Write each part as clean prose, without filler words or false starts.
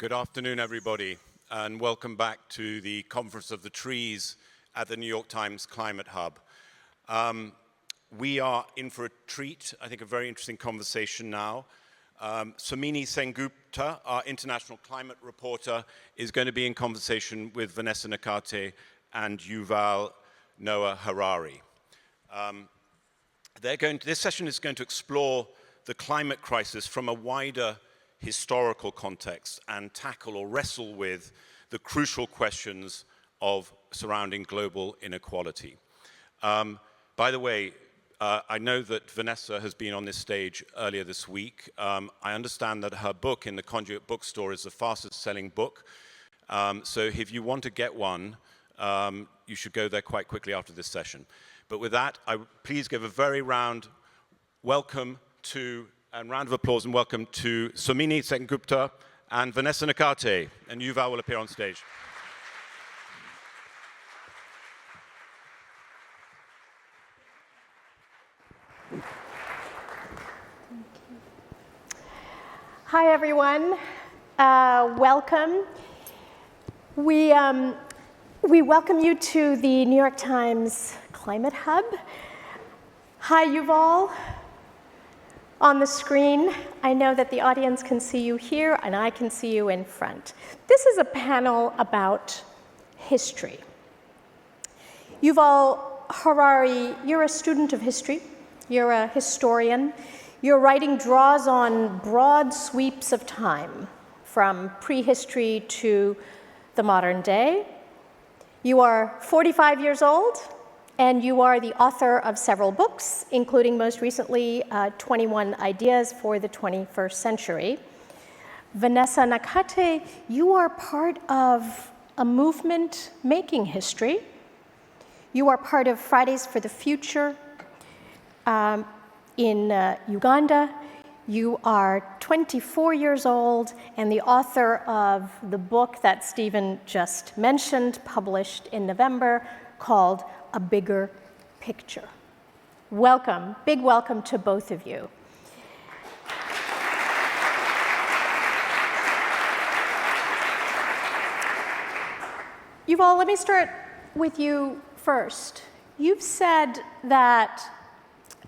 Good afternoon, everybody, and welcome back to the Conference of the Trees at the New York Times Climate Hub. We are in for a treat, I think a very interesting conversation now. Somini Sengupta, our international climate reporter, is going to be in conversation with Vanessa Nakate and Yuval Noah Harari. This session is going to explore the climate crisis from a wider historical context and tackle or wrestle with the crucial questions of surrounding global inequality. By the way, I know that Vanessa has been on this stage earlier this week. I understand that her book in the Conduit bookstore is the fastest selling book. So if you want to get one, you should go there quite quickly after this session. But with that, please give a very round welcome to, and round of applause and welcome to Somini Sengupta and Vanessa Nakate. And Yuval will appear on stage. Hi, everyone. Welcome. We welcome you to the New York Times Climate Hub. Hi, Yuval. On the screen, I know that the audience can see you here, and I can see you in front. This is a panel about history. Yuval Harari, you're a student of history. You're a historian. Your writing draws on broad sweeps of time, from prehistory to the modern day. You are 45 years old, and you are the author of several books, including most recently 21 Ideas for the 21st Century. Vanessa Nakate, you are part of a movement making history. You are part of Fridays for the Future in Uganda. You are 24 years old and the author of the book that Stephen just mentioned, published in November, called A Bigger Picture. Welcome, big welcome to both of you. Yuval, let me start with you first. You've said that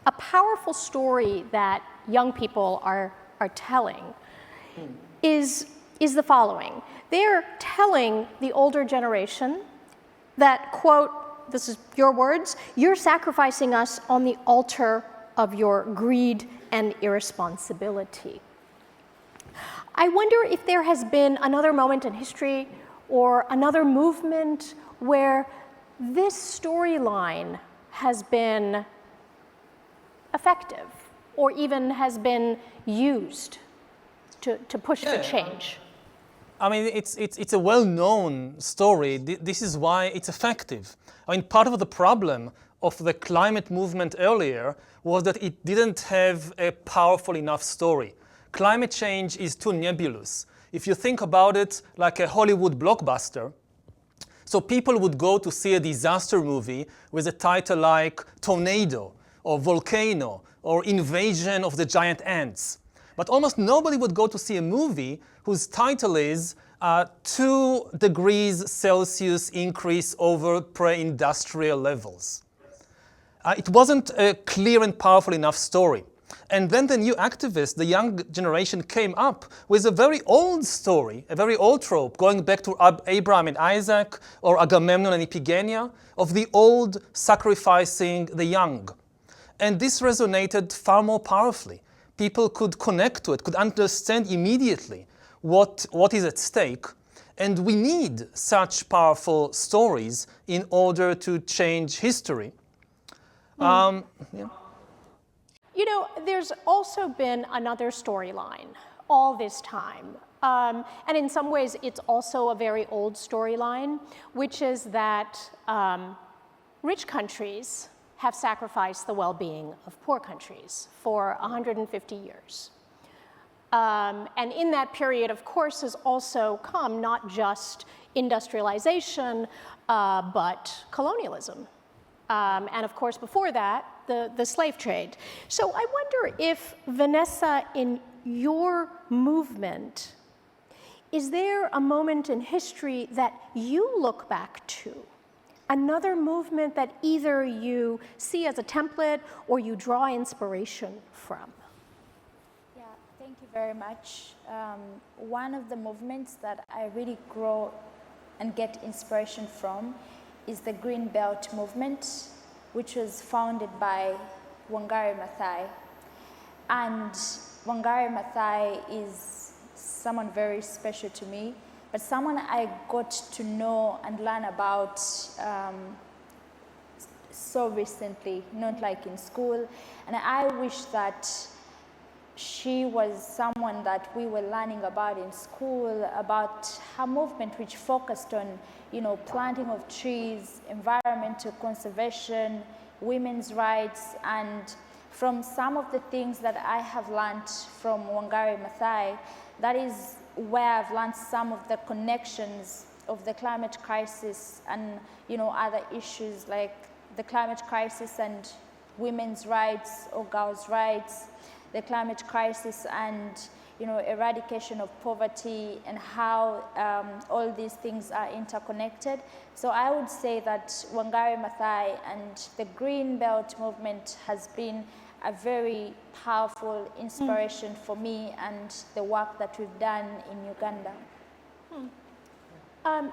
a powerful story that young people are telling is the following. They're telling the older generation that, quote, this is your words, you're sacrificing us on the altar of your greed and irresponsibility. I wonder if there has been another moment in history or another movement where this storyline has been effective or even has been used to push for change. I mean, it's a well-known story. This is why it's effective. I mean, part of the problem of the climate movement earlier was that it didn't have a powerful enough story. Climate change is too nebulous. If you think about it like a Hollywood blockbuster, so people would go to see a disaster movie with a title like Tornado, or Volcano, or Invasion of the Giant Ants. But almost nobody would go to see a movie whose title is 2 degrees Celsius increase over pre-industrial levels. It wasn't a clear and powerful enough story. And then the new activists, the young generation, came up with a very old story, a very old trope, going back to Abraham and Isaac, or Agamemnon and Iphigenia, of the old sacrificing the young. And this resonated far more powerfully. People could connect to it, could understand immediately what is at stake. And we need such powerful stories in order to change history. Yeah. You know, there's also been another storyline all this time. And in some ways, it's also a very old storyline, which is that rich countries have sacrificed the well-being of poor countries for 150 years. And in that period, of course, has also come not just industrialization, but colonialism. And of course, before that, the slave trade. So I wonder if, Vanessa, in your movement, is there a moment in history that you look back to? Another movement that either you see as a template or you draw inspiration from? Yeah, thank you very much. One of the movements that I really grow and get inspiration from is the Green Belt movement, which was founded by Wangari Maathai. And Wangari Maathai is someone very special to me, but someone I got to know and learn about so recently, not like in school. And I wish that she was someone that we were learning about in school, about her movement which focused on, planting of trees, environmental conservation, women's rights. And from some of the things that I have learned from Wangari Maathai, that is where I've learned some of the connections of the climate crisis and other issues like the climate crisis and women's rights or girls' rights, the climate crisis and eradication of poverty, and how all these things are interconnected. So I would say that Wangari Maathai and the Green Belt movement has been a very powerful inspiration for me and the work that we've done in Uganda. And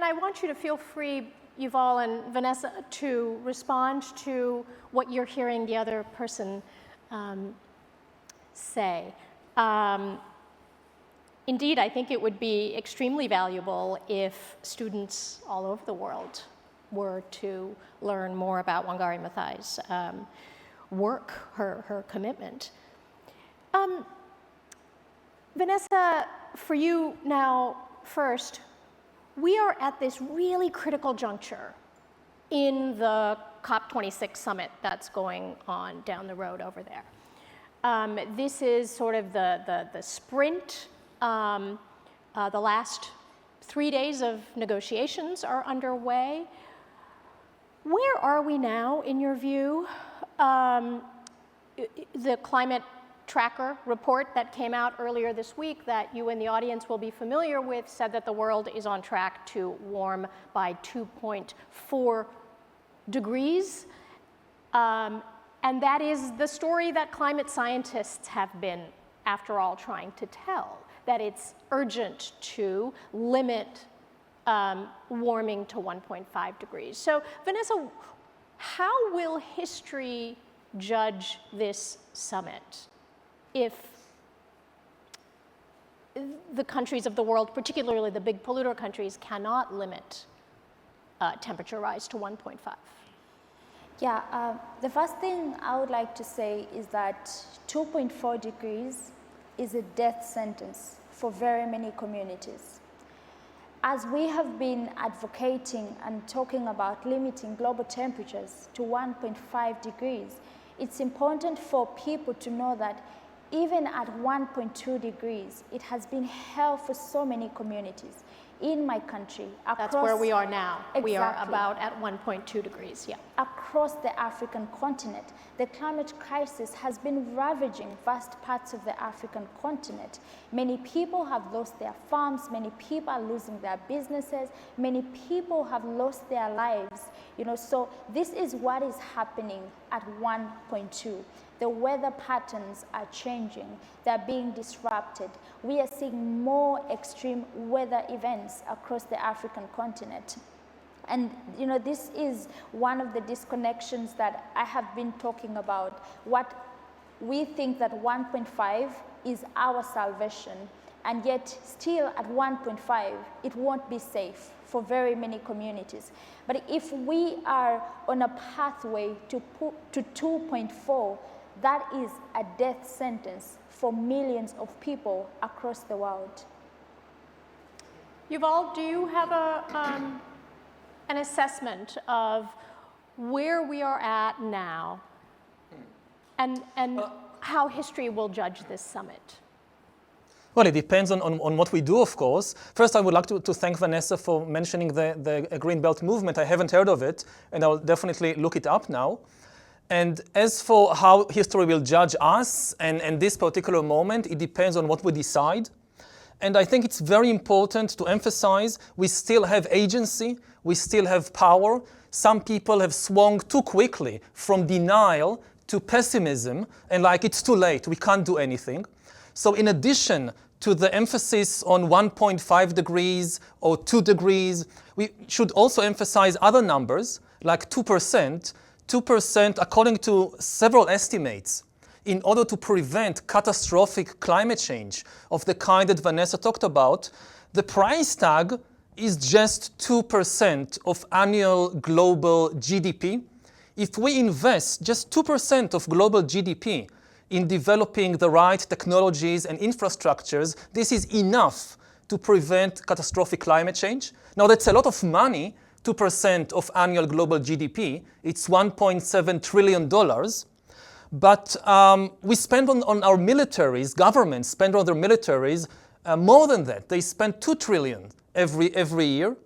I want you to feel free, Yuval and Vanessa, to respond to what you're hearing the other person say. Indeed, I think it would be extremely valuable if students all over the world were to learn more about Wangari Maathai's work, her commitment. Vanessa, for you now first, we are at this really critical juncture in the COP26 summit that's going on down the road over there. This is sort of the sprint. The last 3 days of negotiations are underway. Where are we now, in your view? The climate tracker report that came out earlier this week that you in the audience will be familiar with said that the world is on track to warm by 2.4 degrees. And that is the story that climate scientists have been, after all, trying to tell, that it's urgent to limit warming to 1.5 degrees. So, Vanessa, how will history judge this summit if the countries of the world, particularly the big polluter countries, cannot limit temperature rise to 1.5? Yeah, the first thing I would like to say is that 2.4 degrees is a death sentence for very many communities. As we have been advocating and talking about limiting global temperatures to 1.5 degrees, it's important for people to know that even at 1.2 degrees, it has been hell for so many communities in my country. That's where we are now. Exactly. We are about at 1.2 degrees, yeah. Across the African continent, the climate crisis has been ravaging vast parts of the African continent. Many people have lost their farms, many people are losing their businesses, many people have lost their lives. So this is what is happening at 1.2. The weather patterns are changing, they're being disrupted. We are seeing more extreme weather events across the African continent. And this is one of the disconnections that I have been talking about. What we think that 1.5 is our salvation, and yet still at 1.5, it won't be safe for very many communities. But if we are on a pathway to 2.4, that is a death sentence for millions of people across the world. Yuval, do you have an assessment of where we are at now and how history will judge this summit? Well, it depends on what we do, of course. First, I would like to thank Vanessa for mentioning the Green Belt movement. I haven't heard of it, and I'll definitely look it up now. And as for how history will judge us and this particular moment, it depends on what we decide. And I think it's very important to emphasize we still have agency, we still have power. Some people have swung too quickly from denial to pessimism and like it's too late, we can't do anything. So in addition to the emphasis on 1.5 degrees or 2 degrees, we should also emphasize other numbers like 2%. 2% according to several estimates in order to prevent catastrophic climate change of the kind that Vanessa talked about, the price tag is just 2% of annual global GDP. If we invest just 2% of global GDP in developing the right technologies and infrastructures, this is enough to prevent catastrophic climate change. Now that's a lot of money, 2% of annual global GDP. It's $1.7 trillion. But we spend on our militaries, governments spend on their militaries more than that. They spend $2 trillion every year.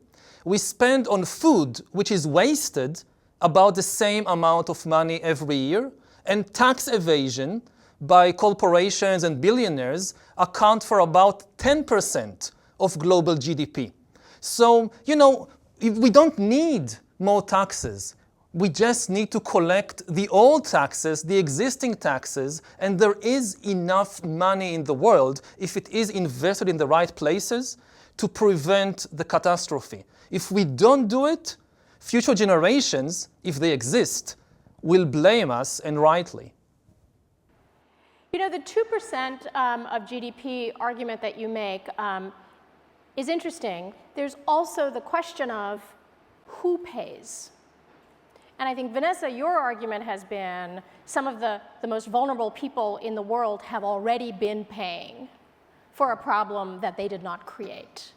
We spend on food, which is wasted, about the same amount of money every year. And tax evasion by corporations and billionaires account for about 10% of global GDP. So, you know, we don't need more taxes. We just need to collect the old taxes, the existing taxes, and there is enough money in the world, if it is invested in the right places, to prevent the catastrophe. If we don't do it, future generations, if they exist, will blame us, and rightly. You know, the 2% of GDP argument that you make is interesting. There's also the question of who pays. And I think, Vanessa, your argument has been some of the most vulnerable people in the world have already been paying for a problem that they did not create.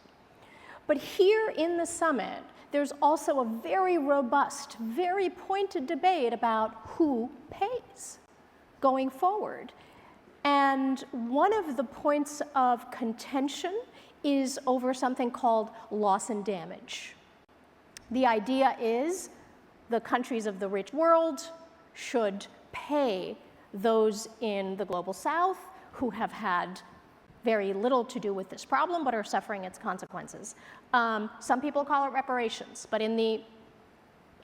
But here in the summit, there's also a very robust, very pointed debate about who pays going forward. And one of the points of contention is over something called loss and damage. The idea is the countries of the rich world should pay those in the global south who have had very little to do with this problem but are suffering its consequences. Some people call it reparations, but in the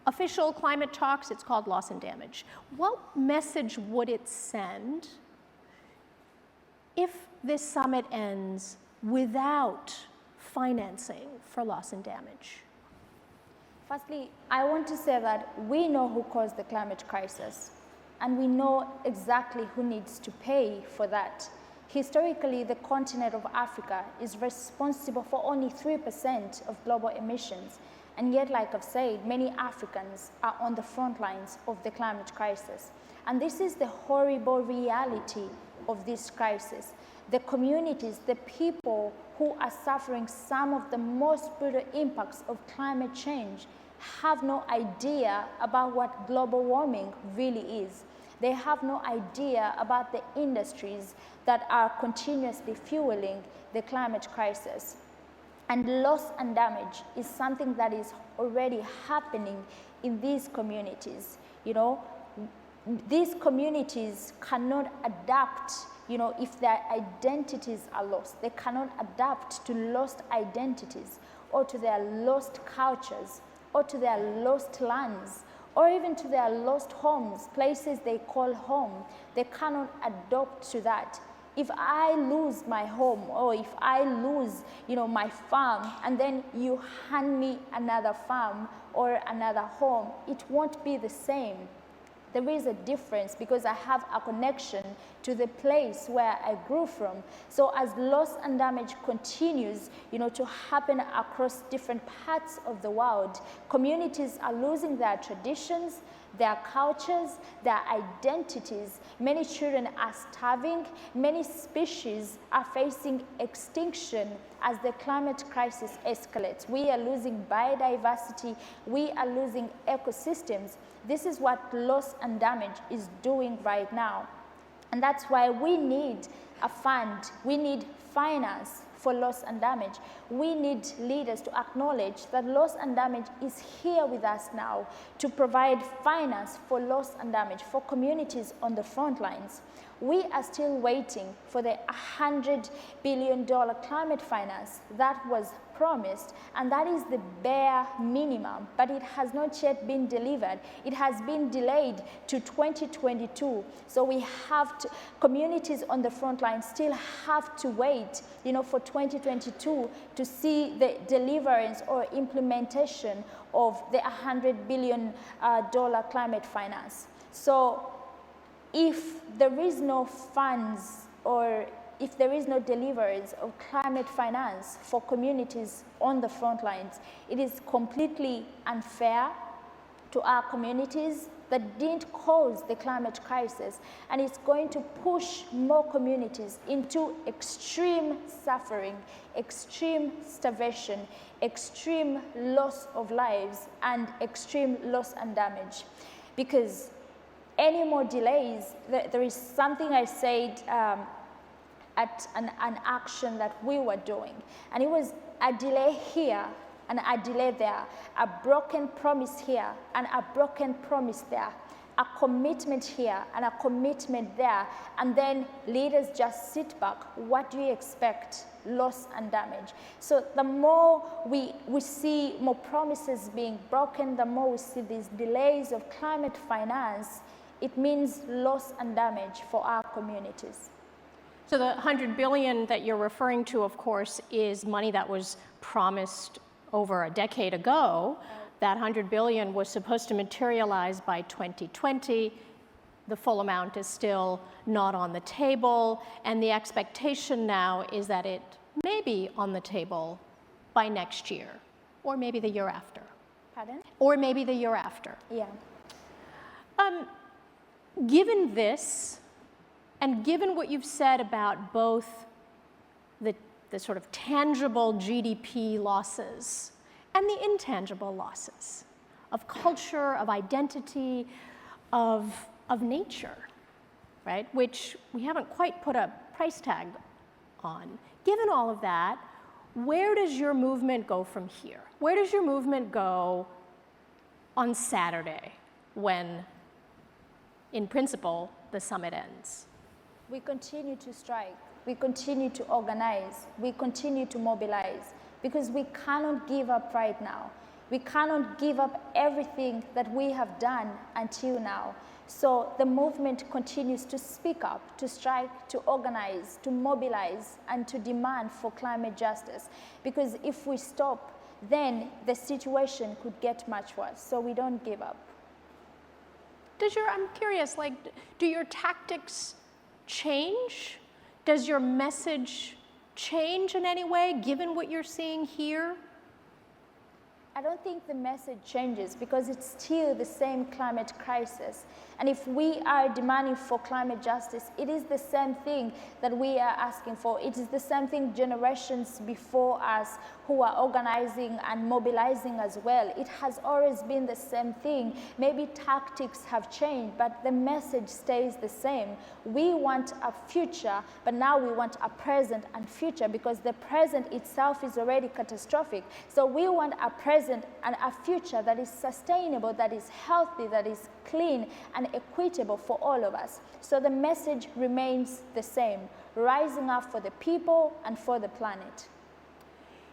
official climate talks, it's called loss and damage. What message would it send if this summit ends without financing for loss and damage? Firstly, I want to say that we know who caused the climate crisis, and we know exactly who needs to pay for that. Historically, the continent of Africa is responsible for only 3% of global emissions, and yet, like I've said, many Africans are on the front lines of the climate crisis. And this is the horrible reality of this crisis. The communities, the people who are suffering some of the most brutal impacts of climate change have no idea about what global warming really is. They have no idea about the industries that are continuously fueling the climate crisis. And loss and damage is something that is already happening in these communities. You know, these communities cannot adapt. You know, if their identities are lost, they cannot adapt to lost identities or to their lost cultures or to their lost lands or even to their lost homes, places they call home. They cannot adapt to that. If I lose my home or if I lose, you know, my farm and then you hand me another farm or another home, it won't be the same. There is a difference because I have a connection to the place where I grew from. So as loss and damage continues, you know, to happen across different parts of the world, communities are losing their traditions, their cultures, their identities. Many children are starving. Many species are facing extinction as the climate crisis escalates. We are losing biodiversity. We are losing ecosystems. This is what loss and damage is doing right now. And that's why we need a fund. We need finance for loss and damage. We need leaders to acknowledge that loss and damage is here with us now to provide finance for loss and damage for communities on the front lines. We are still waiting for the $100 billion climate finance that was promised, and that is the bare minimum, but it has not yet been delivered. It has been delayed to 2022. So we have to, communities on the front line still have to wait, for 2022 to see the deliverance or implementation of the $100 billion climate finance. So if there is no funds or if there is no deliverance of climate finance for communities on the front lines, it is completely unfair to our communities that didn't cause the climate crisis, and it's going to push more communities into extreme suffering, extreme starvation, extreme loss of lives, and extreme loss and damage. Because any more delays, there is something I said at an action that we were doing, and it was a delay here and a delay there, a broken promise here and a broken promise there, a commitment here and a commitment there, and then leaders just sit back. What do you expect? Loss and damage. So the more we see more promises being broken, the more we see these delays of climate finance, it means loss and damage for our communities. So the $100 billion that you're referring to, of course, is money that was promised over a decade ago. That $100 billion was supposed to materialize by 2020. The full amount is still not on the table, and the expectation now is that it may be on the table by next year, or maybe the year after. Pardon? Or maybe the year after. Yeah. Given this, and given what you've said about both the sort of tangible GDP losses and the intangible losses of culture, of identity, of nature, right, which we haven't quite put a price tag on. Given all of that, where does your movement go from here? Where does your movement go on Saturday when, in principle, the summit ends? We continue to strike, we continue to organize, we continue to mobilize, because we cannot give up right now. We cannot give up everything that we have done until now. So the movement continues to speak up, to strike, to organize, to mobilize, and to demand for climate justice. Because if we stop, then the situation could get much worse. So we don't give up. I'm curious, do your tactics change? Does your message change in any way, given what you're seeing here? I don't think the message changes because it's still the same climate crisis. And if we are demanding for climate justice, it is the same thing that we are asking for. It is the same thing generations before us who are organizing and mobilizing as well. It has always been the same thing. Maybe tactics have changed, but the message stays the same. We want a future, but now we want a present and future because the present itself is already catastrophic. So we want a present and a future that is sustainable, that is healthy, that is clean and equitable for all of us. So the message remains the same, rising up for the people and for the planet.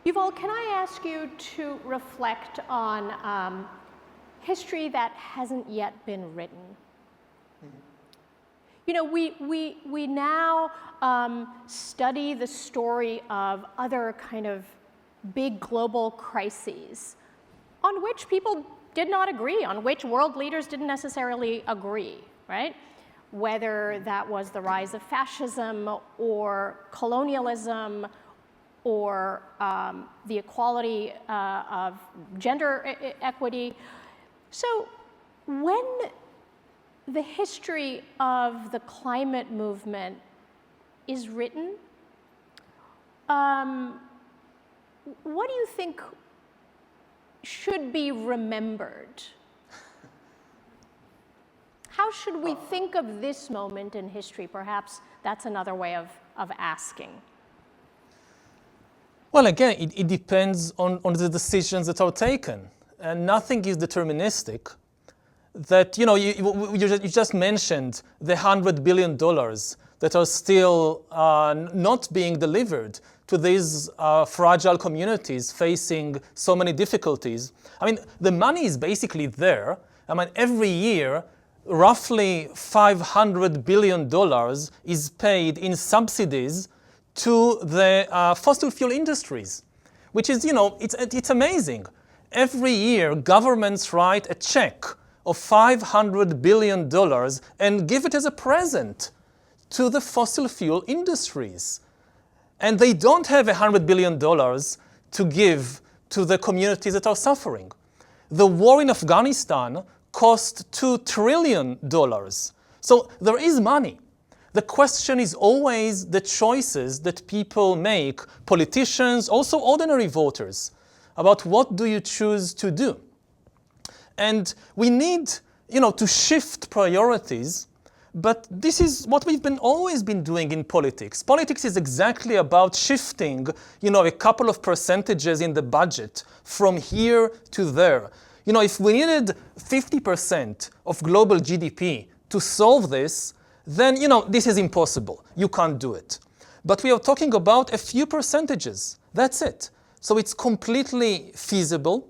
Yuval, can I ask you to reflect on history that hasn't yet been written? You know, we now study the story of other kind of big global crises on which people did not agree, on which world leaders didn't necessarily agree, right? Whether that was the rise of fascism or colonialism or the equality of gender equity. So when the history of the climate movement is written, what do you think should be remembered? How should we think of this moment in history? Perhaps that's another way of asking. Well, again, it depends on the decisions that are taken. And nothing is deterministic. that, you just mentioned the $100 billion that are still not being delivered to these fragile communities facing so many difficulties. I mean, the money is basically there. I mean, every year, roughly $500 billion is paid in subsidies to the fossil fuel industries, which is, it's amazing. Every year, governments write a check of $500 billion and give it as a present to the fossil fuel industries. And they don't have $100 billion to give to the communities that are suffering. The war in Afghanistan cost $2 trillion. So there is money. The question is always the choices that people make, politicians, also ordinary voters, about what do you choose to do. And we need, to shift priorities, but this is what we've always been doing in politics. Politics is exactly about shifting, a couple of percentages in the budget from here to there. If we needed 50% of global GDP to solve this, then, this is impossible. You can't do it. But we are talking about a few percentages. That's it. So it's completely feasible.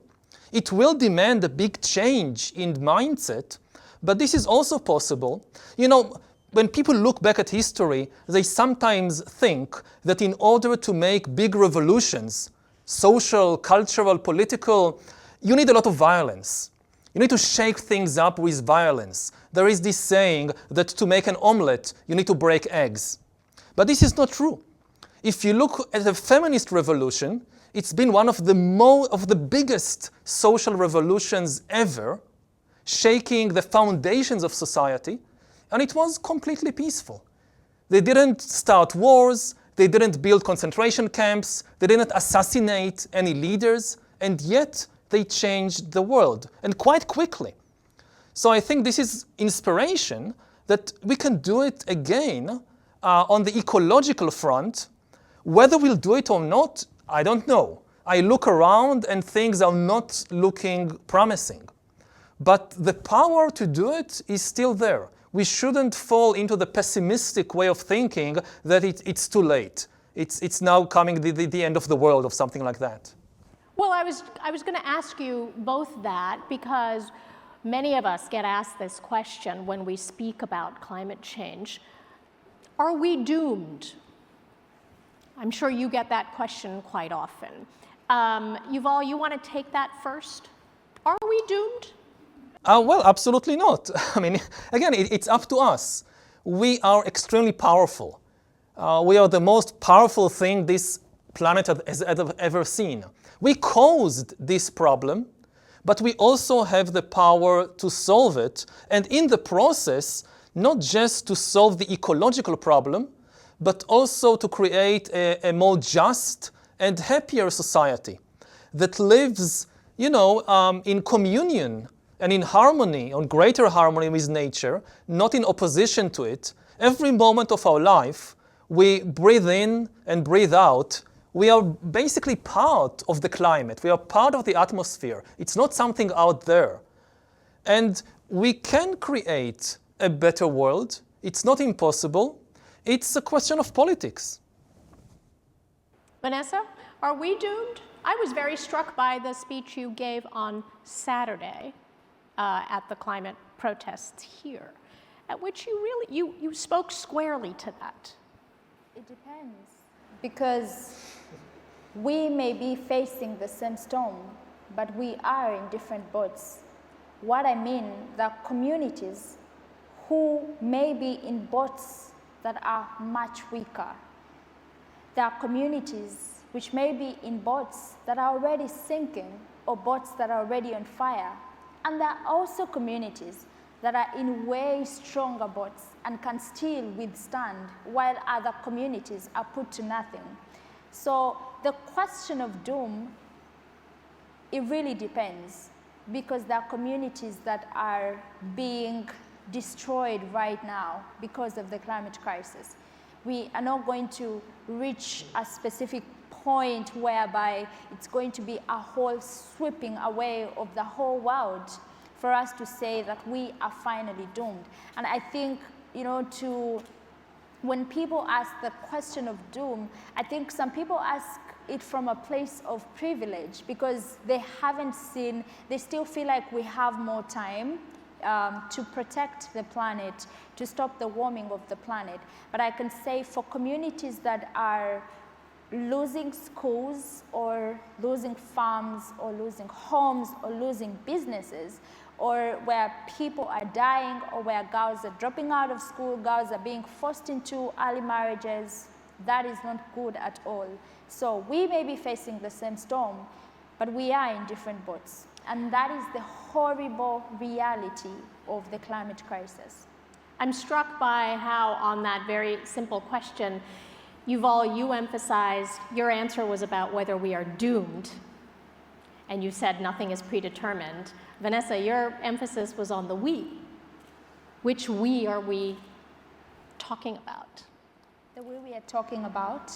It will demand a big change in mindset, but this is also possible. When people look back at history, they sometimes think that in order to make big revolutions, social, cultural, political, you need a lot of violence. You need to shake things up with violence. There is this saying that to make an omelette, you need to break eggs. But this is not true. If you look at the feminist revolution, it's been one of the biggest social revolutions ever, shaking the foundations of society, and it was completely peaceful. They didn't start wars, they didn't build concentration camps, they didn't assassinate any leaders, and yet they changed the world, and quite quickly. So I think this is inspiration that we can do it again on the ecological front. Whether we'll do it or not, I don't know. I look around and things are not looking promising. But the power to do it is still there. We shouldn't fall into the pessimistic way of thinking that it's too late. It's now coming the end of the world or something like that. Well, I was going to ask you both that because many of us get asked this question when we speak about climate change. Are we doomed? I'm sure you get that question quite often. Yuval, you want to take that first? Are we doomed? Well, absolutely not. I mean, again, it's up to us. We are extremely powerful. We are the most powerful thing this planet has ever seen. We caused this problem, but we also have the power to solve it, and in the process, not just to solve the ecological problem, but also to create a more just and happier society that lives, in communion and in harmony, on greater harmony with nature, not in opposition to it. Every moment of our life, we breathe in and breathe out. We are basically part of the climate. We are part of the atmosphere. It's not something out there. And we can create a better world. It's not impossible. It's a question of politics. Vanessa, are we doomed? I was very struck by the speech you gave on Saturday at the climate protests here, at which you spoke squarely to that. It depends, because we may be facing the same storm, but we are in different boats. What I mean, the communities who may be in boats that are much weaker. There are communities which may be in boats that are already sinking or boats that are already on fire. And there are also communities that are in way stronger boats and can still withstand, while other communities are put to nothing. So the question of doom, it really depends, because there are communities that are being destroyed right now because of the climate crisis. We are not going to reach a specific point whereby it's going to be a whole sweeping away of the whole world for us to say that we are finally doomed. And I think, when people ask the question of doom, I think some people ask it from a place of privilege because they haven't seen, they still feel like we have more time to protect the planet, to stop the warming of the planet. But I can say for communities that are losing schools or losing farms or losing homes or losing businesses, or where people are dying, or where girls are dropping out of school, girls are being forced into early marriages, that is not good at all. So we may be facing the same storm, but we are in different boats. And that is the horrible reality of the climate crisis. I'm struck by how on that very simple question, Yuval, you emphasized your answer was about whether we are doomed, and you said nothing is predetermined. Vanessa, your emphasis was on the we. Which we are we talking about? The we are talking about,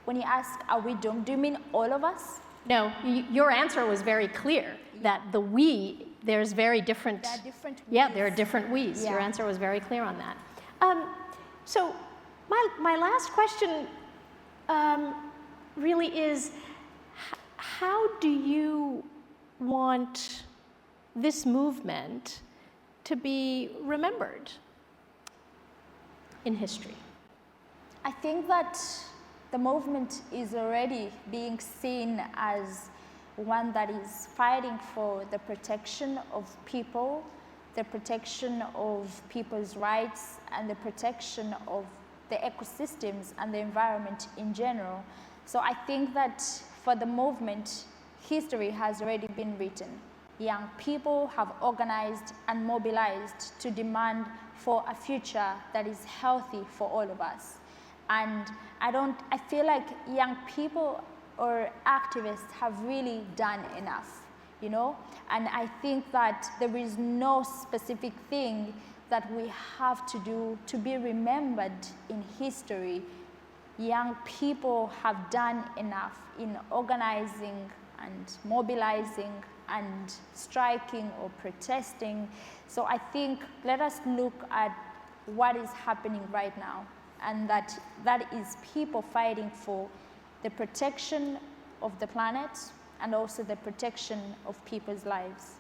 when you ask, are we doomed, do you mean all of us? No, your answer was very clear that the we, there's very different. There are different we's. Yeah, there are different we's. Yeah. Your answer was very clear on that. So my last question really is, how do you want this movement to be remembered in history? I think that the movement is already being seen as one that is fighting for the protection of people, the protection of people's rights, and the protection of the ecosystems and the environment in general. So I think that for the movement, history has already been written. Young people have organized and mobilized to demand for a future that is healthy for all of us. And I feel like young people or activists have really done enough, And I think that there is no specific thing that we have to do to be remembered in history. Young people have done enough in organizing and mobilizing and striking or protesting. So I think let us look at what is happening right now, and that is people fighting for the protection of the planet and also the protection of people's lives.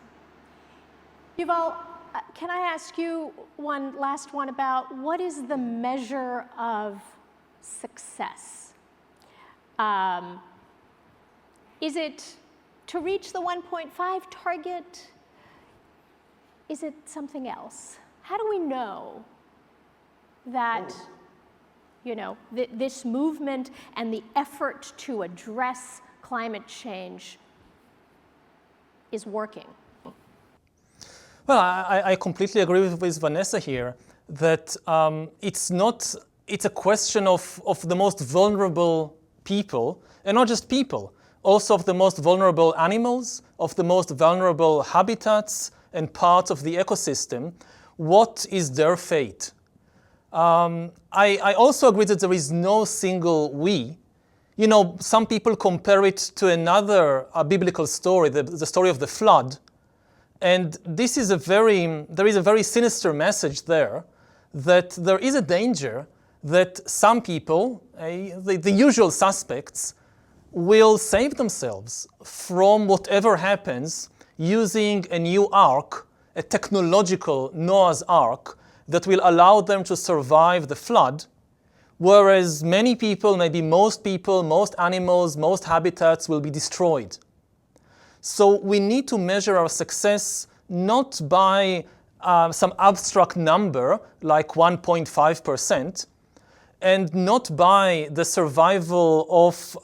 Yuval, can I ask you one last one about what is the measure of success? Is it to reach the 1.5 target? Is it something else? How do we know that this movement and the effort to address climate change is working? Well, I completely agree with Vanessa here that it's a question of the most vulnerable people, and not just people, also of the most vulnerable animals, of the most vulnerable habitats and parts of the ecosystem. What is their fate? I also agree that there is no single we. Some people compare it to another biblical story, the story of the flood. And there is a very sinister message there, that there is a danger that some people, the usual suspects, will save themselves from whatever happens using a new ark, a technological Noah's Ark, that will allow them to survive the flood, whereas many people, maybe most people, most animals, most habitats will be destroyed. So we need to measure our success not by some abstract number like 1.5%, and not by the survival of,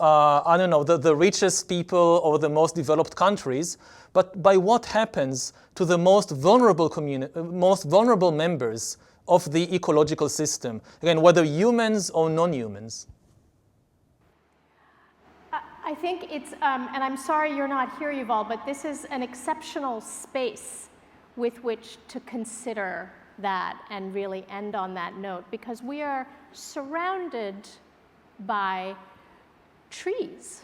the richest people or the most developed countries, but by what happens to the most vulnerable members of the ecological system. Again, whether humans or non-humans. I think it's, and I'm sorry you're not here, Yuval, but this is an exceptional space with which to consider that and really end on that note, because we are surrounded by trees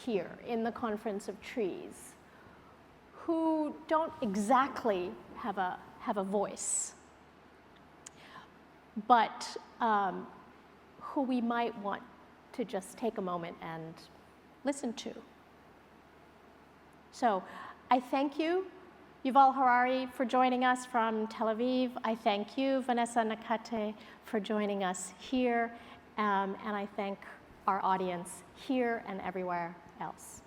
here in the Conference of Trees. who don't exactly have a voice, but who we might want to just take a moment and listen to. So I thank you, Yuval Harari, for joining us from Tel Aviv. I thank you, Vanessa Nakate, for joining us here. And I thank our audience here and everywhere else.